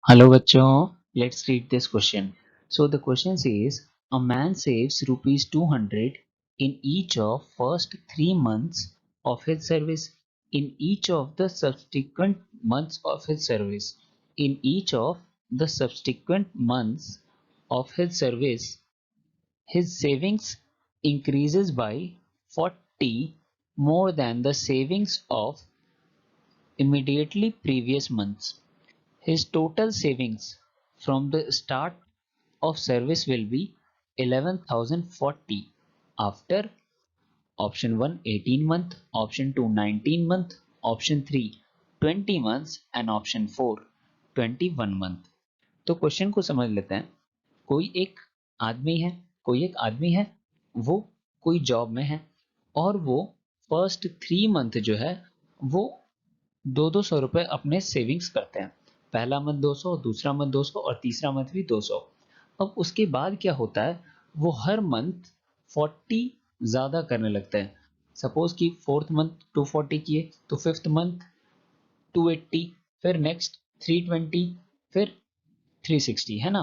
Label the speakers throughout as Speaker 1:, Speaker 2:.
Speaker 1: Hello bachcho, let's read this question. So the question says a man saves rupees 200 in each of first 3 months of his service, in each of the subsequent months of his service, in each of the subsequent months of his service, his savings increases by 40 more than the savings of immediately previous months. His total savings from the start of service will be 11,040 after option 1 18 month, option 2 19 month, option 3 20 months and option 4 21 month। तो question को समझ लेते हैं। कोई एक आदमी है, वो कोई जॉब में है और वो फर्स्ट 3 मंथ जो है वो 200 रुपए अपने सेविंग्स करते हैं। पहला मंथ 200, दूसरा मंथ 200 और तीसरा मंथ भी 200। अब उसके बाद क्या होता है, वो हर मंथ 40 ज्यादा करने लगता है। सपोज कि फोर्थ मंथ 240 किए तो फिफ्थ मंथ 280, फिर नेक्स्ट 320, फिर 360, है ना।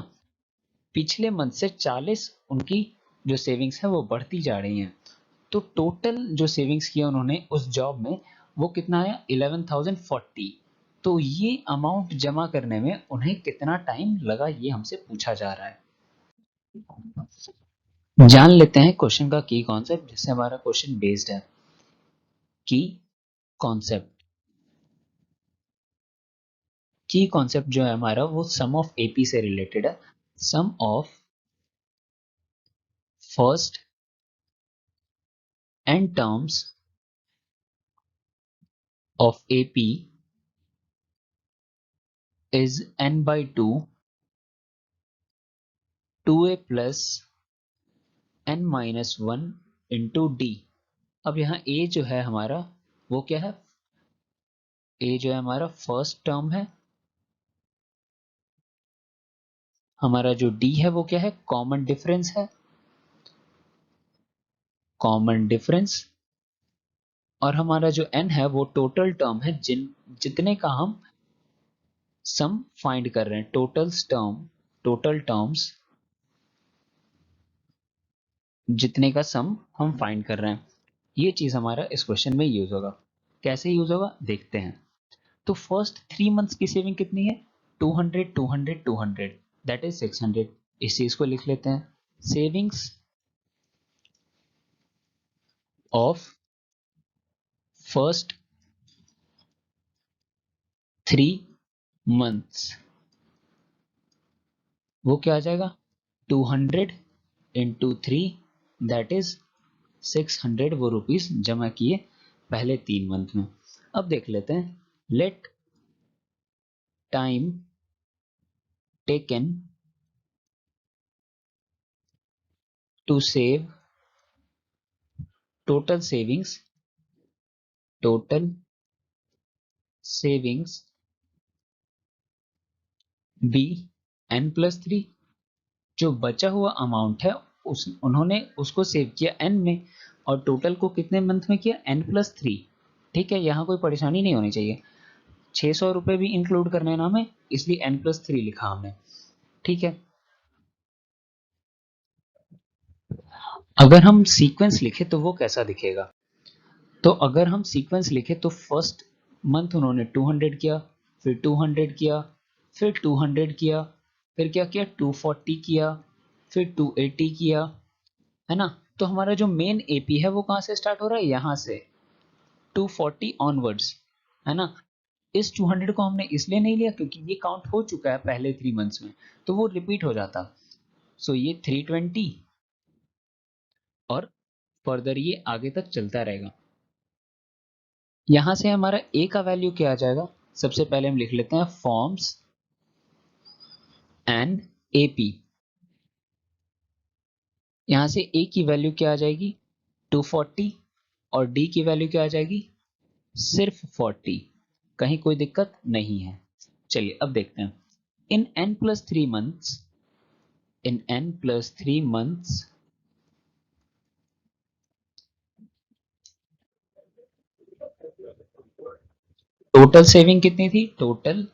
Speaker 1: पिछले मंथ से 40 उनकी जो सेविंग्स है वो बढ़ती जा रही हैं। तो टोटल जो सेविंग्स किया उन्होंने उस जॉब में वो कितना आया 11,040। तो ये अमाउंट जमा करने में उन्हें कितना टाइम लगा ये हमसे पूछा जा रहा है। जान लेते हैं क्वेश्चन का की कॉन्सेप्ट जिससे हमारा क्वेश्चन बेस्ड है। की कॉन्सेप्ट की कॉन्सेप्ट जो है हमारा वो सम ऑफ एपी से रिलेटेड है। Sum of first and terms of AP is n by 2 2a plus n minus 1 into d। अब यहाँ a जो है हमारा वो क्या है, a जो है हमारा फर्स्ट टर्म है, हमारा जो d है वो क्या है, कॉमन डिफरेंस है, कॉमन डिफरेंस। और हमारा जो n है वो टोटल टर्म है जितने का हम सम फाइंड कर रहे हैं। टोटल टर्म्स जितने का सम हम फाइंड कर रहे हैं, ये चीज हमारा इस क्वेश्चन में यूज होगा। कैसे यूज होगा देखते हैं। तो फर्स्ट 3 मंथ्स की सेविंग कितनी है, 200 200 200, दैट इज 600। इस चीज को लिख लेते हैं। सेविंग्स ऑफ फर्स्ट 3 मंथ्स वो क्या आ जाएगा, 200 इंटू 3, दैट इज 600 वो रुपीस जमा किए पहले 3 मंथ में। अब देख लेते हैं। Let time taken to save total savings, total savings be n+3। जो बचा हुआ अमाउंट है उस उन्होंने उसको सेव किया n में और टोटल को कितने मंथ में किया, n+3। ठीक है, यहाँ कोई परेशानी नहीं होनी चाहिए। 600 रुपए भी इंक्लूड करने ना हमें, इसलिए n+3 लिखा हमने। ठीक है, अगर हम सीक्वेंस लिखे तो वो कैसा दिखेगा। तो अगर हम सीक्वेंस लिखे तो फर्स्ट मंथ उन्होंने 200 किया, फिर 200 किया, फिर 200 किया, फिर क्या किया 240 किया, फिर 280 किया, है ना। तो हमारा जो मेन एपी है वो कहाँ से स्टार्ट हो रहा है, यहाँ से 240 ऑनवर्ड्स, है ना। इस 200 को हमने इसलिए नहीं लिया क्योंकि ये काउंट हो चुका है पहले 3 मंथ्स में, तो वो रिपीट हो जाता। सो ये 320 और फर्दर ये आगे तक चलता रहेगा। यहां से हमारा ए का वैल्यू क्या आ जाएगा, सबसे पहले हम लिख लेते हैं फॉर्म्स एंड एपी। यहां से ए की वैल्यू क्या आ जाएगी 240 और डी की वैल्यू क्या आ जाएगी सिर्फ 40। कहीं कोई दिक्कत नहीं है। चलिए अब देखते हैं। इन n+3 मंथ्स, इन n+3 मंथ्स टोटल सेविंग कितनी थी, टोटल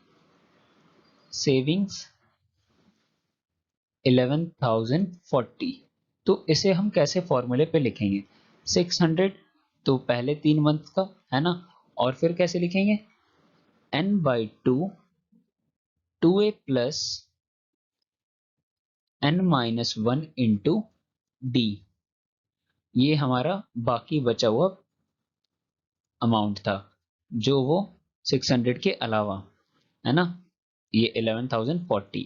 Speaker 1: सेविंग्स 11,040। तो इसे हम कैसे फॉर्मूले पे लिखेंगे? 600 तो पहले 3 मंथ का है ना, और फिर कैसे लिखेंगे? n/2 2a plus n-1 into D, ये हमारा बाकी बचा हुआ अमाउंट था, जो वो 600 के अलावा है ना, ये 11,040।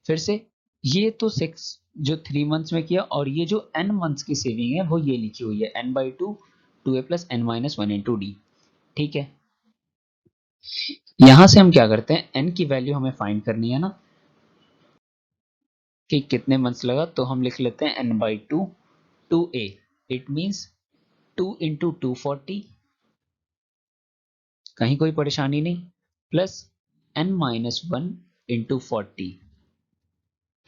Speaker 1: फिर से ये तो 6 जो 3 मंथ्स में किया, और ये जो n मंथ्स की सेविंग है वो ये लिखी हुई है n/2 2a plus n-1 into D. ठीक है, यहां से हम क्या करते हैं, n की वैल्यू हमें फाइंड करनी है ना कि कितने मंथ्स लगा, तो हम लिख लेते हैं n/2 2a, it means 2 into 240, कहीं कोई परेशानी नहीं, प्लस n-1 इंटू 40।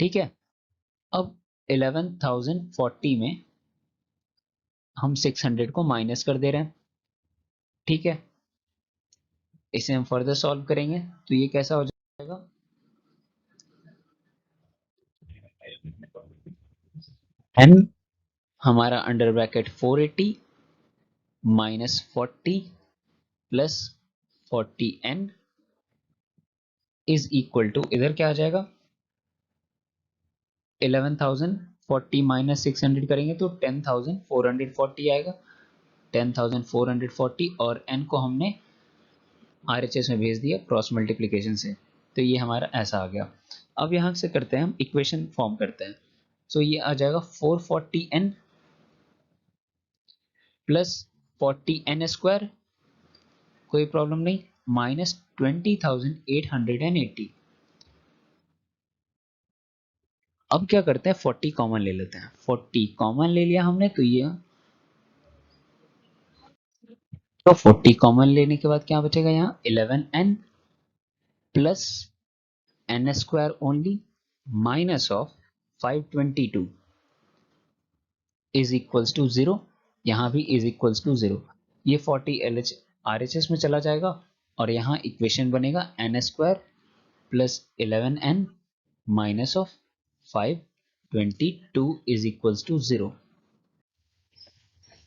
Speaker 1: ठीक है, अब 11,040 में हम 600 को माइनस कर दे रहे हैं। ठीक है, इसे हम फर्दर सॉल्व करेंगे तो ये कैसा हो जाएगा, n हमारा under bracket 480 minus 40 plus 40n is equal to, इधर क्या आ जाएगा, 11,040 माइनस 600 करेंगे तो 10,440 आएगा, 10,440, और n को हमने RHS में भेज दिया क्रॉस मल्टीप्लीकेशन से, तो ये हमारा ऐसा आ गया। अब यहां से करते हैं हम इक्वेशन फॉर्म करते हैं, सो ये आ जाएगा 440n प्लस 40n², कोई प्रॉब्लम नहीं, माइनस 20,880। अब क्या करते हैं, 40 कॉमन ले लेते हैं, 40 कॉमन ले लिया हमने, तो ये तो 40 कॉमन लेने के बाद क्या बचेगा, यहाँ 11n plus n² only minus of 522 is equals to 0, यहाँ भी इज इक्वल्स टू 0, ये 40 LH RHS में चला जाएगा, और यहाँ इक्वेशन बनेगा n² plus 11n minus of 522 is equals to 0।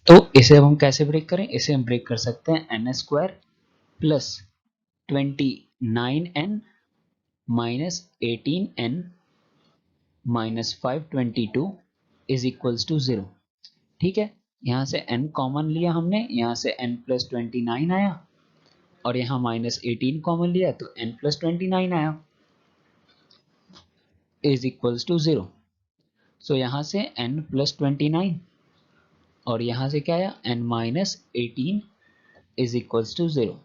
Speaker 1: तो इसे अब हम कैसे ब्रेक करें, इसे हम ब्रेक कर सकते हैं n² plus 29n minus 18n minus 522 is equals to 0। ठीक है, यहाँ से n कॉमन लिया हमने, यहाँ से n प्लस 29 आया, और यहाँ माइनस 18 कॉमन लिया तो n प्लस 29 आया, इज इक्वल्स टू 0। सो यहाँ से n प्लस 29, और यहाँ से क्या आया, n minus 18 is equals to 0।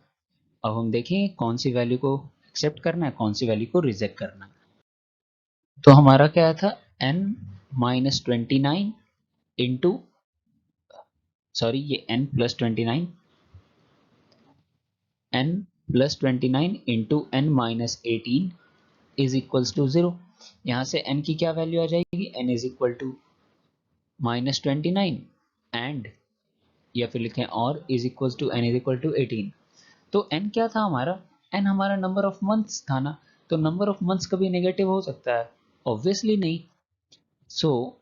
Speaker 1: अब हम देखेंगे कौन सी वैल्यू को एक्सेप्ट करना है, कौन सी वैल्यू को रिजेक्ट करना है। तो हमारा क्या था, n माइनस 29 इंटू, सॉरी ये n plus 29, n plus 29 into n minus 18 is equals to 0। यहाँ से n की क्या वैल्यू आ जाएगी, n is equal to minus 29 and, या फिर लिखें और, is equals to n is equal to 18। तो n क्या था हमारा, n हमारा नंबर ऑफ मंथ्स था ना, तो नंबर ऑफ मंथ्स कभी नेगेटिव हो सकता है, ऑब्वियसली नहीं। सो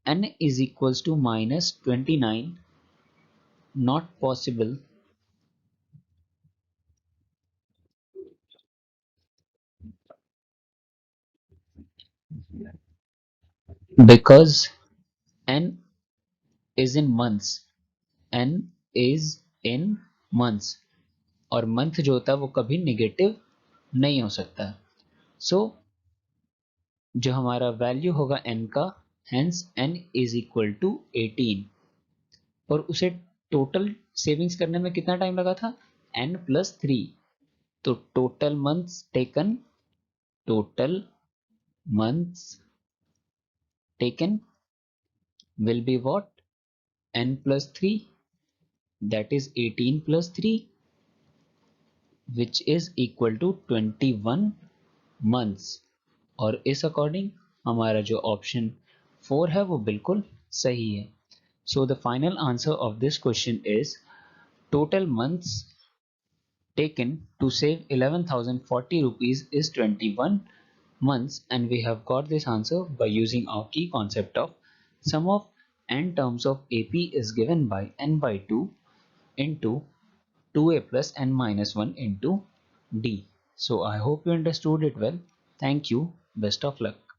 Speaker 1: n is equals to minus 29, not possible, because n is in months, n is in months, और मंथ जो होता है वो कभी नेगेटिव नहीं हो सकता। सो जो हमारा वैल्यू होगा n का, hence n is equal to 18, और उसे टोटल सेविंग्स करने में कितना टाइम लगा था, n प्लस 3, तो total months taken, total months taken will be what, n plus 3, that is 18 plus 3, which is equal to 21 months, और इस अकॉर्डिंग हमारा जो ऑप्शन 4 है वो बिल्कुल सही है। So the final answer of this question is total months taken to save 11,040 rupees is 21 months, and we have got this answer by using our key concept of sum of n terms of AP is given by n by 2 into 2a plus n minus 1 into d. So I hope you understood it well. Thank you. Best of luck.